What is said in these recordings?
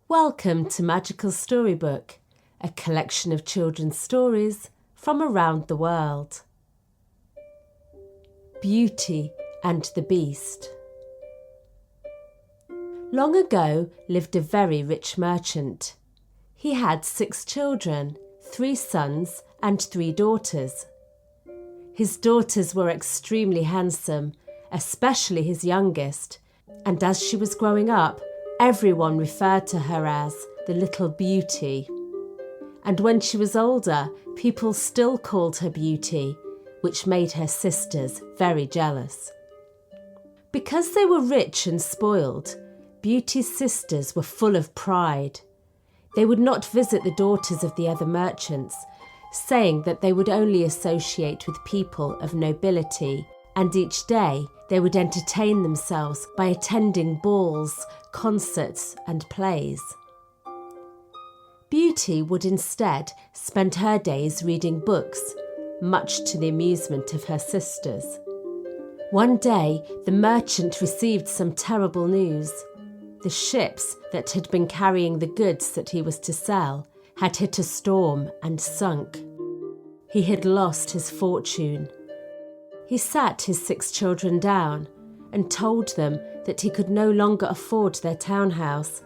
Welcome to Magical Storybook, a collection of children's stories from around the world. Beauty and the Beast. Long ago lived a very rich merchant. He had 6 children, 3 sons and 3 daughters. His daughters were extremely handsome, especially his youngest, and as she was growing up, everyone referred to her as the little beauty. And when she was older, people still called her Beauty, which made her sisters very jealous. Because they were rich and spoiled, Beauty's sisters were full of pride. They would not visit the daughters of the other merchants, saying that they would only associate with people of nobility, and each day they would entertain themselves by attending balls, concerts and plays. Beauty would instead spend her days reading books, much to the amusement of her sisters. One day the merchant received some terrible news. The ships that had been carrying the goods that he was to sell had hit a storm and sunk. He had lost his fortune. He sat his 6 children down and told them that he could no longer afford their townhouse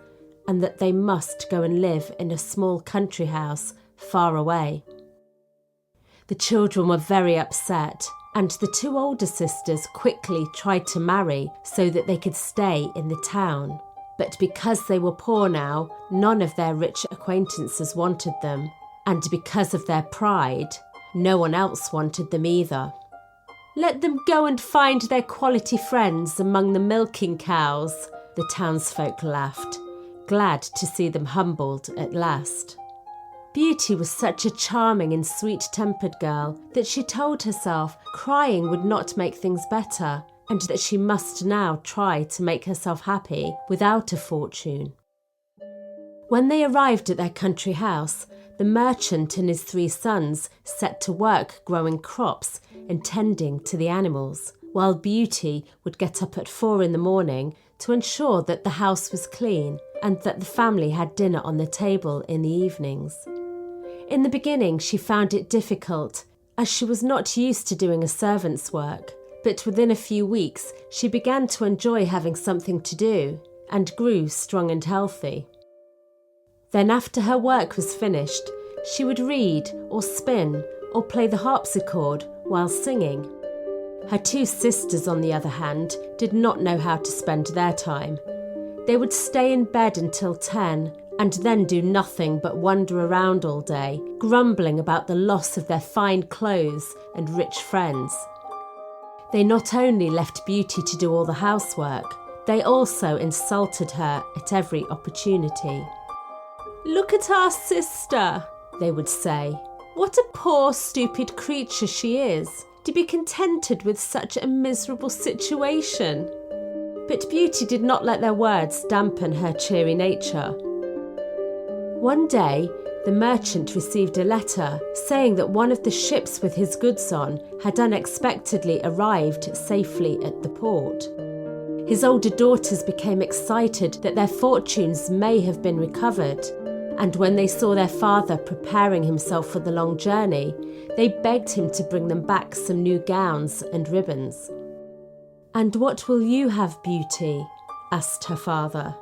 and that they must go and live in a small country house far away. The children were very upset, and the 2 older sisters quickly tried to marry so that they could stay in the town. But because they were poor now, none of their rich acquaintances wanted them, and because of their pride, no one else wanted them either. "Let them go and find their quality friends among the milking cows," the townsfolk laughed, glad to see them humbled at last. Beauty was such a charming and sweet-tempered girl that she told herself crying would not make things better, and that she must now try to make herself happy without a fortune. When they arrived at their country house, the merchant and his 3 sons set to work growing crops and tending to the animals, while Beauty would get up at 4 in the morning to ensure that the house was clean and that the family had dinner on the table in the evenings. In the beginning, she found it difficult, as she was not used to doing a servant's work, but within a few weeks, she began to enjoy having something to do and grew strong and healthy. Then after her work was finished, she would read or spin or play the harpsichord while singing. Her 2 sisters, on the other hand, did not know how to spend their time. They would stay in bed until 10 and then do nothing but wander around all day, grumbling about the loss of their fine clothes and rich friends. They not only left Beauty to do all the housework, they also insulted her at every opportunity. "Look at our sister," they would say. "What a poor, stupid creature she is, to be contented with such a miserable situation." But Beauty did not let their words dampen her cheery nature. One day, the merchant received a letter saying that one of the ships with his goods on had unexpectedly arrived safely at the port. His older daughters became excited that their fortunes may have been recovered, and when they saw their father preparing himself for the long journey, they begged him to bring them back some new gowns and ribbons. "And what will you have, Beauty?" asked her father.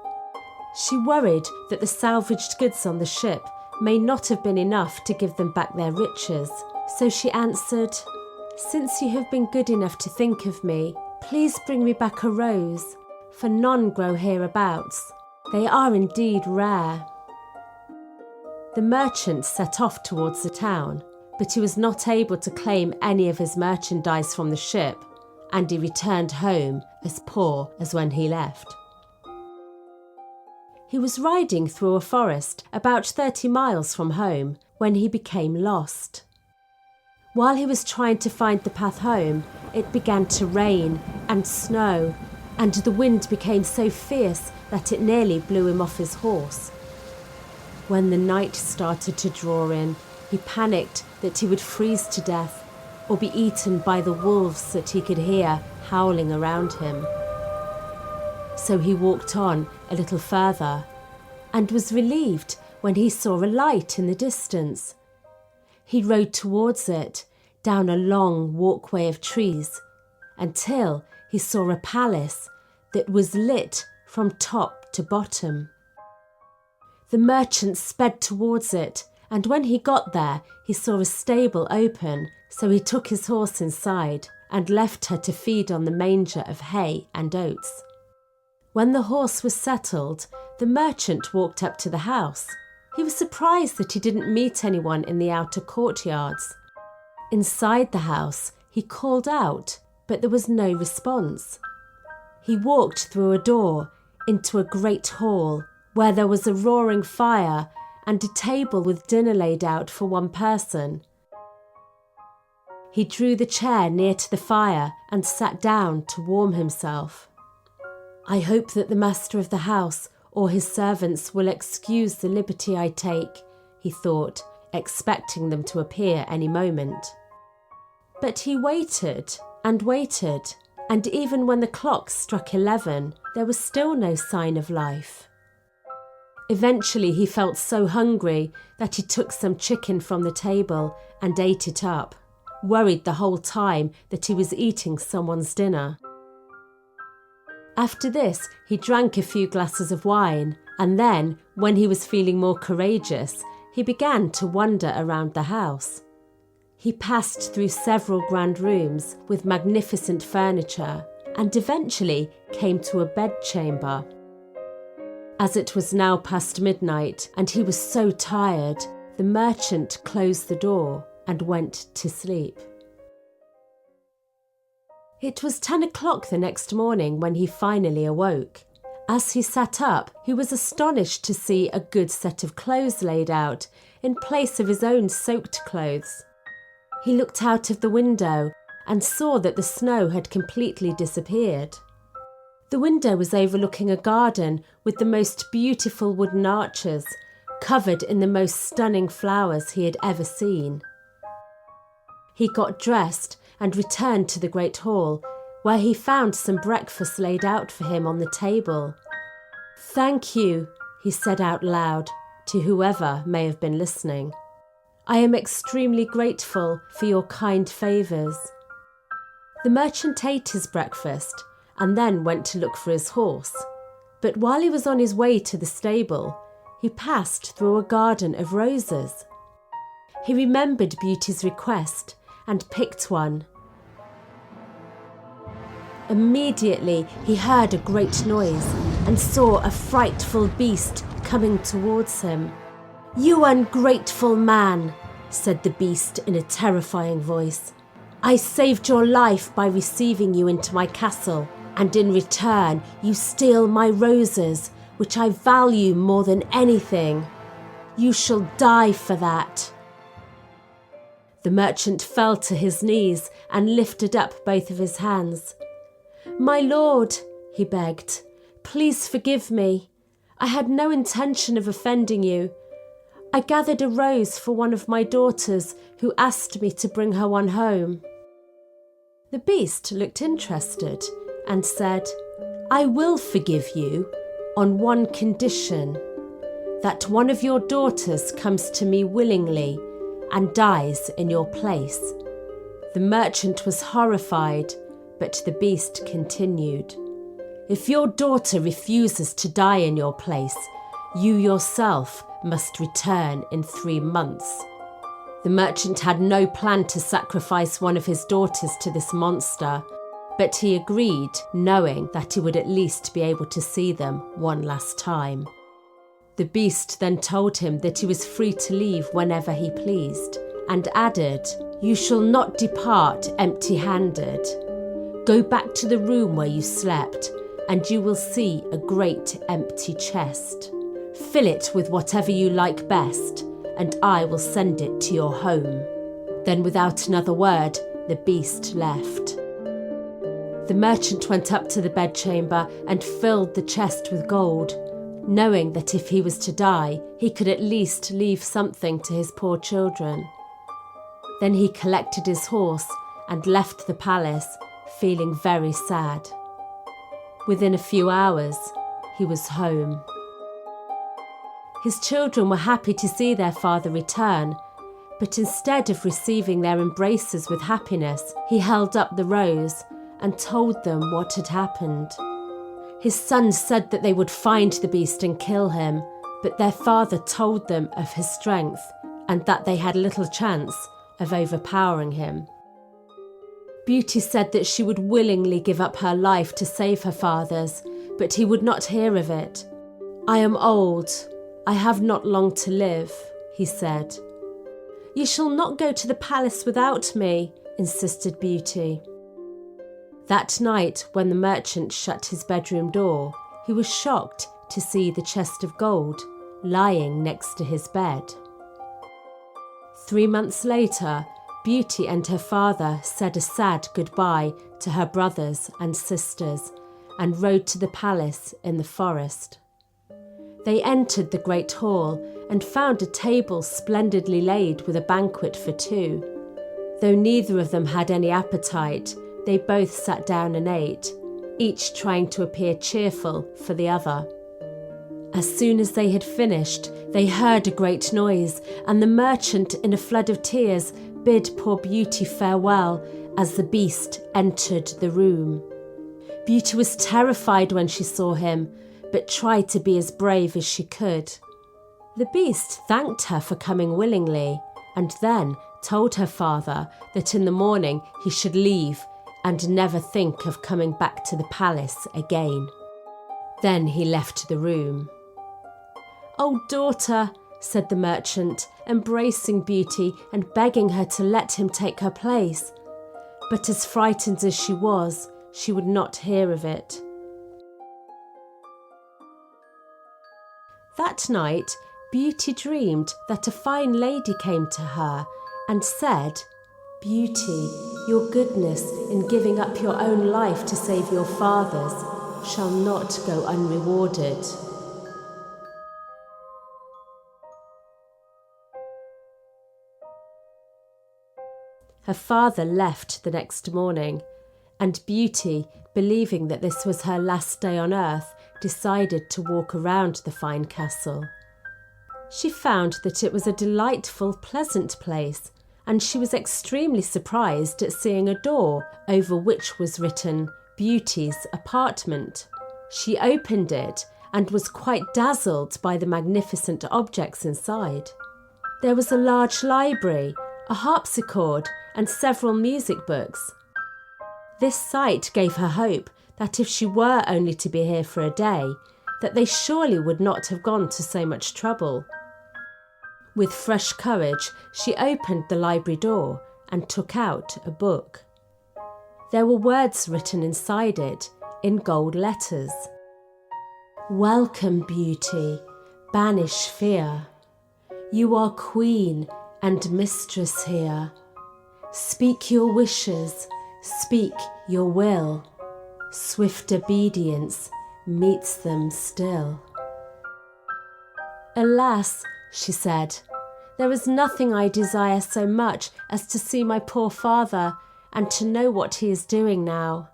She worried that the salvaged goods on the ship may not have been enough to give them back their riches, so she answered, "Since you have been good enough to think of me, please bring me back a rose, for none grow hereabouts. They are indeed rare." The merchant set off towards the town, but he was not able to claim any of his merchandise from the ship, and he returned home as poor as when he left. He was riding through a forest about 30 miles from home when he became lost. While he was trying to find the path home, it began to rain and snow, and the wind became so fierce that it nearly blew him off his horse. When the night started to draw in, he panicked that he would freeze to death or be eaten by the wolves that he could hear howling around him. So he walked on a little further, and was relieved when he saw a light in the distance. He rode towards it, down a long walkway of trees, until he saw a palace that was lit from top to bottom. The merchant sped towards it, and when he got there, he saw a stable open, so he took his horse inside and left her to feed on the manger of hay and oats. When the horse was settled, the merchant walked up to the house. He was surprised that he didn't meet anyone in the outer courtyards. Inside the house, he called out, but there was no response. He walked through a door into a great hall where there was a roaring fire and a table with dinner laid out for one person. He drew the chair near to the fire and sat down to warm himself. I hope that the master of the house or his servants will excuse the liberty I take, he thought, expecting them to appear any moment. But he waited, and even when the clock struck 11, there was still no sign of life. Eventually he felt so hungry that he took some chicken from the table and ate it up, worried the whole time that he was eating someone's dinner. After this, he drank a few glasses of wine, and then, when he was feeling more courageous, he began to wander around the house. He passed through several grand rooms with magnificent furniture and eventually came to a bedchamber. As it was now past midnight and he was so tired, the merchant closed the door and went to sleep. It was 10 o'clock the next morning when he finally awoke. As he sat up, he was astonished to see a good set of clothes laid out in place of his own soaked clothes. He looked out of the window and saw that the snow had completely disappeared. The window was overlooking a garden with the most beautiful wooden arches, covered in the most stunning flowers he had ever seen. He got dressed and returned to the great hall, where he found some breakfast laid out for him on the table. "Thank you," he said out loud to whoever may have been listening. "I am extremely grateful for your kind favours." The merchant ate his breakfast and then went to look for his horse. But while he was on his way to the stable, he passed through a garden of roses. He remembered Beauty's request and picked one. Immediately he heard a great noise and saw a frightful beast coming towards him. "You ungrateful man," said the beast in a terrifying voice. "I saved your life by receiving you into my castle, and in return you steal my roses, which I value more than anything. You shall die for that." The merchant fell to his knees and lifted up both of his hands. "My lord," he begged, "please forgive me. I had no intention of offending you. I gathered a rose for one of my daughters who asked me to bring her one home." The beast looked interested and said, "I will forgive you on one condition, that one of your daughters comes to me willingly and dies in your place." The merchant was horrified, but the beast continued, "If your daughter refuses to die in your place, you yourself must return in 3 months. The merchant had no plan to sacrifice one of his daughters to this monster, but he agreed, knowing that he would at least be able to see them one last time. The beast then told him that he was free to leave whenever he pleased, and added, "You shall not depart empty-handed. Go back to the room where you slept, and you will see a great empty chest. Fill it with whatever you like best, and I will send it to your home." Then without another word, the beast left. The merchant went up to the bedchamber and filled the chest with gold, knowing that if he was to die, he could at least leave something to his poor children. Then he collected his horse and left the palace, feeling very sad. Within a few hours, he was home. His children were happy to see their father return, but instead of receiving their embraces with happiness, he held up the rose and told them what had happened. His sons said that they would find the beast and kill him, but their father told them of his strength and that they had little chance of overpowering him. Beauty said that she would willingly give up her life to save her father's, but he would not hear of it. "I am old. I have not long to live," he said. "You shall not go to the palace without me," insisted Beauty. That night, when the merchant shut his bedroom door, he was shocked to see the chest of gold lying next to his bed. 3 months later, Beauty and her father said a sad goodbye to her brothers and sisters and rode to the palace in the forest. They entered the great hall and found a table splendidly laid with a banquet for two. Though neither of them had any appetite, they both sat down and ate, each trying to appear cheerful for the other. As soon as they had finished, they heard a great noise, and the merchant, in a flood of tears, bid poor Beauty farewell as the beast entered the room. Beauty was terrified when she saw him, but tried to be as brave as she could. The beast thanked her for coming willingly, and then told her father that in the morning he should leave and never think of coming back to the palace again. Then he left the room. "Oh, daughter," said the merchant, embracing Beauty and begging her to let him take her place. But as frightened as she would not hear of it. That night, Beauty dreamed that a fine lady came to her and said, "Beauty, your goodness in giving up your own life to save your father's shall not go unrewarded." Her father left the next morning, and Beauty, believing that this was her last day on earth, decided to walk around the fine castle. She found that it was a delightful, pleasant place, and she was extremely surprised at seeing a door over which was written "Beauty's apartment." She opened it and was quite dazzled by the magnificent objects inside. There was a large library, a harpsichord, and several music books. This sight gave her hope that if she were only to be here for a day, that they surely would not have gone to so much trouble. With fresh courage, she opened the library door and took out a book. There were words written inside it in gold letters. "Welcome, Beauty, banish fear. You are queen and mistress here. Speak your wishes, speak your will. Swift obedience meets them still." "Alas," she said, "there is nothing I desire so much as to see my poor father and to know what he is doing now."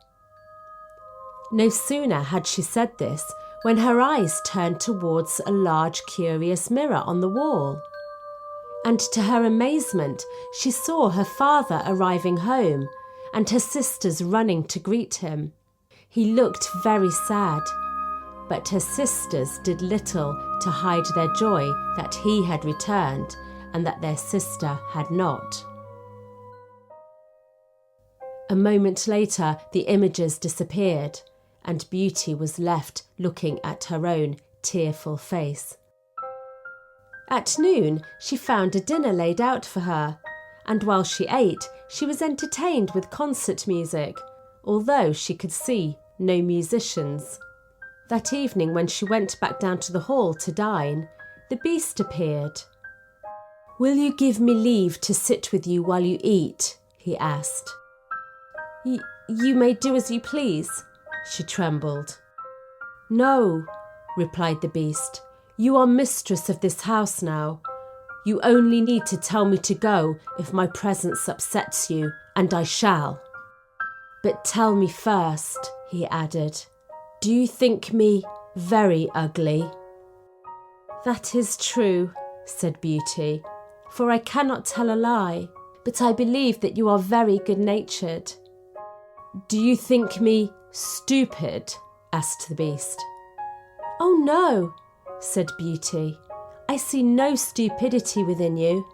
No sooner had she said this when her eyes turned towards a large curious mirror on the wall. And to her amazement, she saw her father arriving home and her sisters running to greet him. He looked very sad, but her sisters did little to hide their joy that he had returned and that their sister had not. A moment later, the images disappeared, and Beauty was left looking at her own tearful face. At noon, she found a dinner laid out for her, and while she ate, she was entertained with concert music, although she could see no musicians. That evening, when she went back down to the hall to dine, the beast appeared. "Will you give me leave to sit with you while you eat?" he asked. You may do as you please," she trembled. "No," replied the beast. "You are mistress of this house now. You only need to tell me to go if my presence upsets you, and I shall. But tell me first," he added, "do you think me very ugly?" "That is true," said Beauty, "for I cannot tell a lie, but I believe that you are very good-natured." "Do you think me stupid?" asked the Beast. "Oh no," said Beauty. "I see no stupidity within you."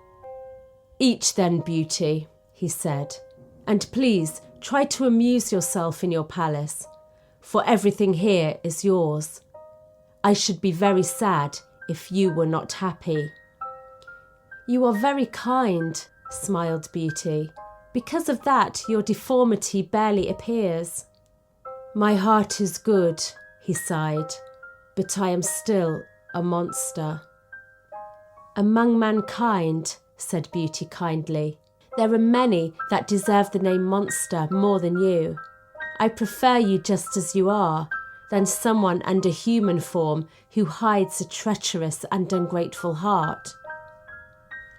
"Eat then, Beauty," he said, "and please try to amuse yourself in your palace, for everything here is yours. I should be very sad if you were not happy." "You are very kind," smiled Beauty. "Because of that, your deformity barely appears." "My heart is good," he sighed, "but I am still a monster." "Among mankind," said Beauty kindly, "there are many that deserve the name monster more than you. I prefer you just as you are, than someone under human form who hides a treacherous and ungrateful heart."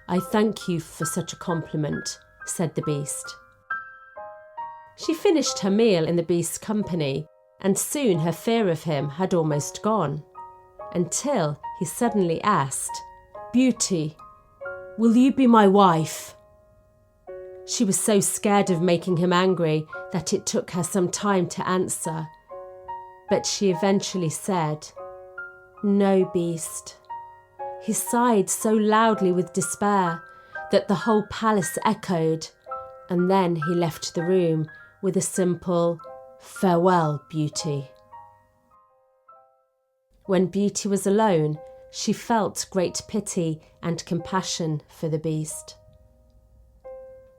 "I thank you for such a compliment," said the Beast. She finished her meal in the Beast's company, and soon her fear of him had almost gone, until he suddenly asked, "Beauty, will you be my wife?" She was so scared of making him angry that it took her some time to answer, but she eventually said, "No, Beast." He sighed so loudly with despair that the whole palace echoed, and then he left the room with a simple, "Farewell, Beauty." When Beauty was alone, she felt great pity and compassion for the Beast.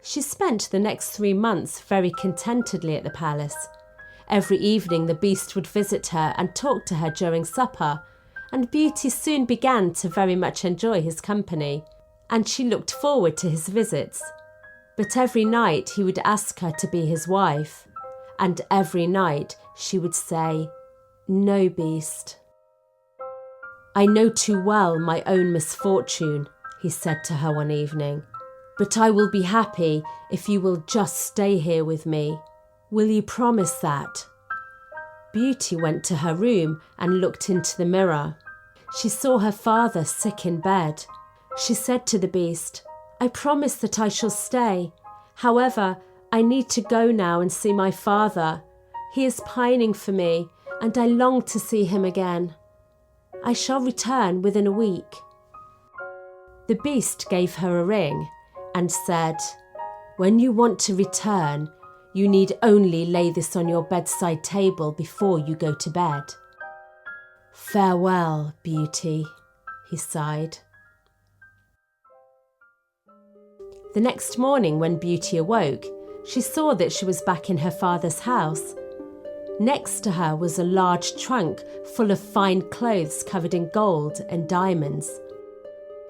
She spent the next 3 months very contentedly at the palace. Every evening the Beast would visit her and talk to her during supper, and Beauty soon began to very much enjoy his company, and she looked forward to his visits. But every night he would ask her to be his wife, and every night she would say, "No, Beast." "I know too well my own misfortune," he said to her one evening, "but I will be happy if you will just stay here with me. Will you promise that?" Beauty went to her room and looked into the mirror. She saw her father sick in bed. She said to the Beast, "I promise that I shall stay. However, I need to go now and see my father. He is pining for me, and I long to see him again. I shall return within a week." The Beast gave her a ring and said, "When you want to return, you need only lay this on your bedside table before you go to bed." "Farewell, Beauty," he sighed. The next morning when Beauty awoke, she saw that she was back in her father's house. Next to her was a large trunk full of fine clothes covered in gold and diamonds.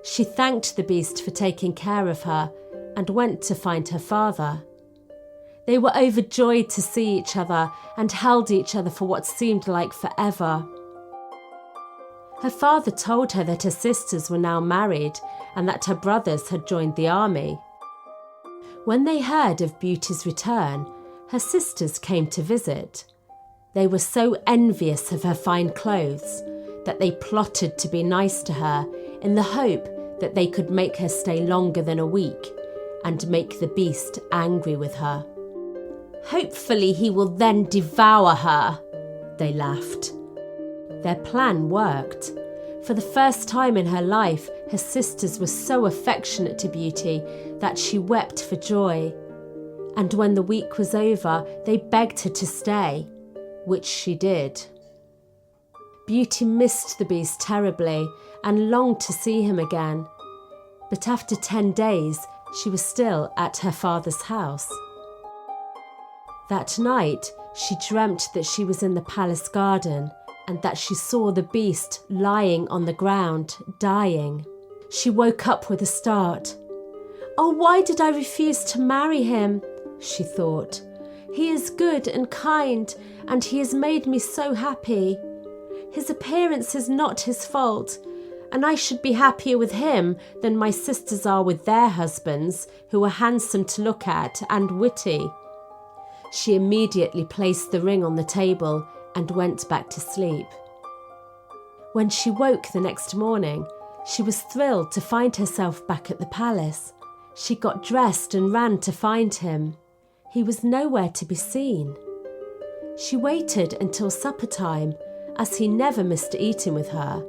She thanked the Beast for taking care of her and went to find her father. They were overjoyed to see each other and held each other for what seemed like forever. Her father told her that her sisters were now married and that her brothers had joined the army. When they heard of Beauty's return, her sisters came to visit. They were so envious of her fine clothes that they plotted to be nice to her in the hope that they could make her stay longer than a week and make the Beast angry with her. "Hopefully he will then devour her," they laughed. Their plan worked. For the first time in her life, her sisters were so affectionate to Beauty that she wept for joy. And when the week was over, they begged her to stay, which she did. Beauty missed the Beast terribly and longed to see him again. But after 10 days, she was still at her father's house. That night, she dreamt that she was in the palace garden and that she saw the Beast lying on the ground, dying. She woke up with a start. "Oh, why did I refuse to marry him?" she thought. "He is good and kind, and he has made me so happy. His appearance is not his fault, and I should be happier with him than my sisters are with their husbands, who are handsome to look at and witty." She immediately placed the ring on the table and went back to sleep. When she woke the next morning, she was thrilled to find herself back at the palace. She got dressed and ran to find him. He was nowhere to be seen. She waited until supper time, as he never missed eating with her.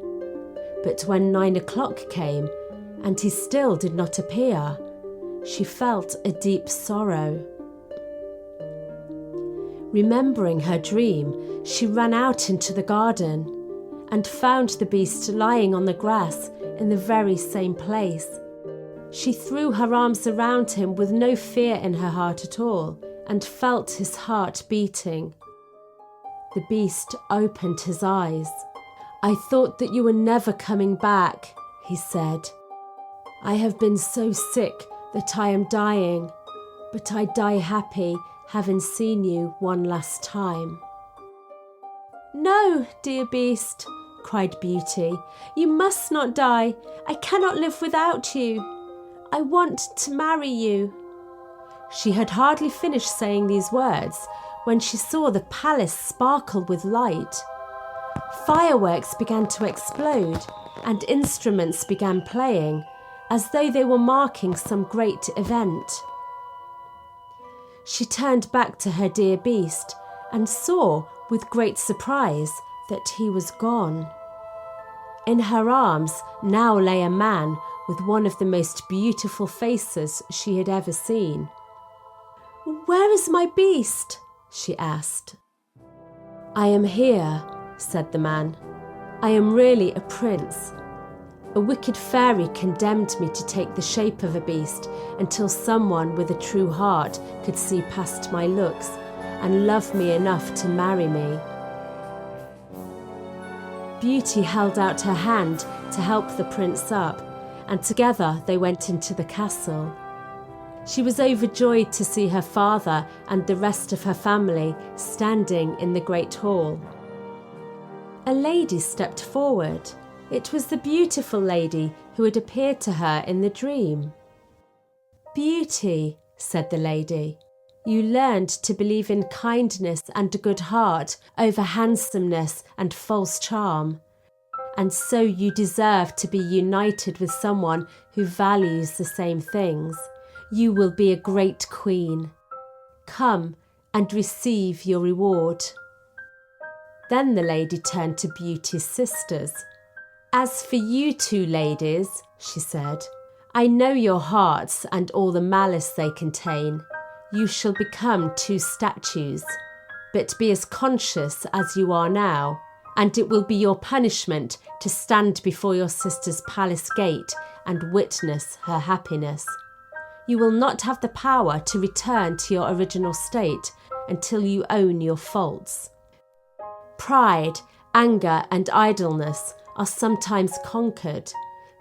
But when 9 o'clock came, and he still did not appear, she felt a deep sorrow. Remembering her dream, she ran out into the garden and found the beast lying on the grass in the very same place. She threw her arms around him with no fear in her heart at all and felt his heart beating. The beast opened his eyes. "I thought that you were never coming back," he said. "I have been so sick that I am dying, but I die happy having seen you one last time." "No, dear beast," cried Beauty, "you must not die. I cannot live without you. I want to marry you." She had hardly finished saying these words when she saw the palace sparkle with light. Fireworks began to explode and instruments began playing as though they were marking some great event. She turned back to her dear beast and saw with great surprise that he was gone. In her arms now lay a man with one of the most beautiful faces she had ever seen. "Where is my beast?" she asked. "I am here," said the man. "I am really a prince. A wicked fairy condemned me to take the shape of a beast until someone with a true heart could see past my looks and love me enough to marry me." Beauty held out her hand to help the prince up, and together they went into the castle. She was overjoyed to see her father and the rest of her family standing in the great hall. A lady stepped forward. It was the beautiful lady who had appeared to her in the dream. "Beauty," said the lady, "you learned to believe in kindness and a good heart over handsomeness and false charm, and so you deserve to be united with someone who values the same things. You will be a great queen. Come and receive your reward." Then the lady turned to Beauty's sisters. "As for you two ladies," she said, "I know your hearts and all the malice they contain. You shall become two statues, but be as conscious as you are now, and it will be your punishment to stand before your sister's palace gate and witness her happiness. You will not have the power to return to your original state until you own your faults. Pride, anger, and idleness are sometimes conquered,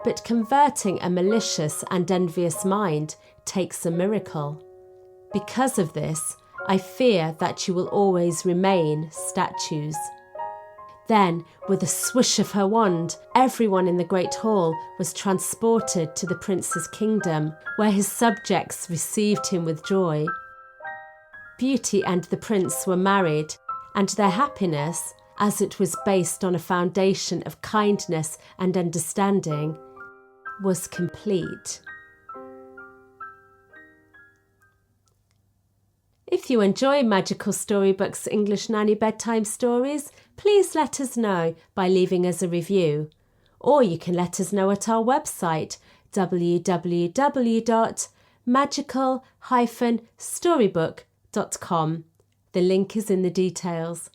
but converting a malicious and envious mind takes a miracle. Because of this, I fear that you will always remain statues." Then, with a swish of her wand, everyone in the great hall was transported to the prince's kingdom, where his subjects received him with joy. Beauty and the prince were married, and their happiness, as it was based on a foundation of kindness and understanding, was complete. If you enjoy Magical Storybooks English Nanny Bedtime Stories, please let us know by leaving us a review. Or you can let us know at our website, www.magical-storybook.com. The link is in the details.